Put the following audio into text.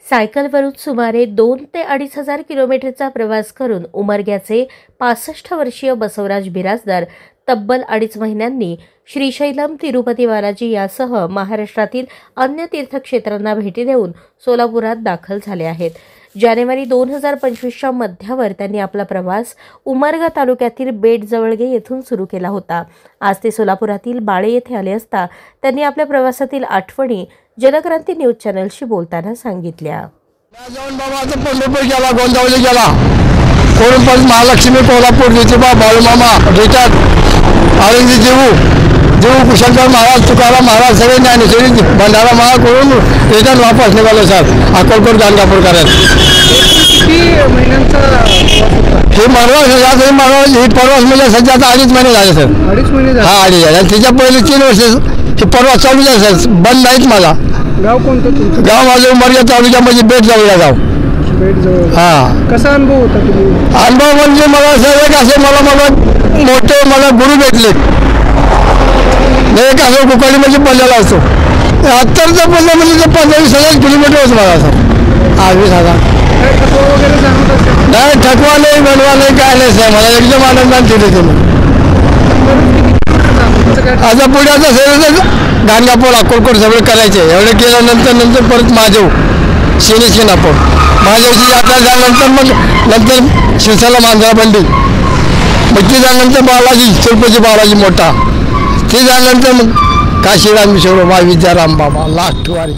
सायकलवरून सुमारे 2 ते 2,500 किलोमीटरचा प्रवास करून उमरग्याचे 65 वर्षीय बसवराज बिराजदार तब्बल 2.5 महिन्यांनी श्रीशैलम तिरुपती बालाजी यासह महाराष्ट्रातील अन्य तीर्थक्षेत्रांना भेटी देऊन सोलापुरात दाखल झाले आहेत। जानेवारी 2025च्या मध्यावर त्यांनी आपला प्रवास उमरगा तालुक्यातील बेटजवळगे येथून सुरू केला होता। आज ते सोलापुरातील बाळे येथे आले असता त्यांनी आपल्या प्रवासातील आठवणी जनक्रांती न्यूज चॅनलशी बोलताना सांगितल्या। गेला गोंदावली गेला कोळंबन महालक्ष्मी कोल्हापूर ज्योतिबा बाळूमामा रिटायर्ड आळंदी देऊ कुशलकर महाराज तुकाराम महाराज सगळे ज्ञानेश्वरी भंडारा महा करून रिटर्न वापस निघालो सर अक्कलकोट गाणगापूर करत। हे महाराज ही परवास म्हणजे सध्या आता 2.5 महिने झाले सर। 2.5 महिने हा 2.5 झाले। तिच्या पहिले 3 वर्ष ही परवास चालू आहे सर, बंद नाहीत। मला गाव कोणतं तुमचं? गाव माझं उमरगा तालुक्यामध्ये बेटजवळगा गाव। बेटजवळ हा कसा अनुभव होता तुम्ही? अनुभव म्हणजे मला सर एक असे मला मोठे गुरु भेटले। एक असं कुकाडी म्हणजे पडलेला असतो 70चं पडलं म्हणजे 15-20,000 किलोमीटर होतं मला सर। 20,000 वगैरे जाणवत असेल? नाही, थकवा नाही बनवा नाही काय नाही सर, मला एकदम आनंदाने दिले तुम्ही। आता पुढे आता सर गाणगापूर अक्कलकोट सगळं करायचे। एवढं केल्यानंतर परत महादेव शिनापूर महादेवची यात्रा झाल्यानंतर मग नंतर शिरसाला मांजरा बंडी मग ती झाल्यानंतर बालाजी तिरुपती बालाजी मोठा ते झाल्यानंतर मग काशी रामेश्वर विद्याराम बाबा लाख ठुवारी।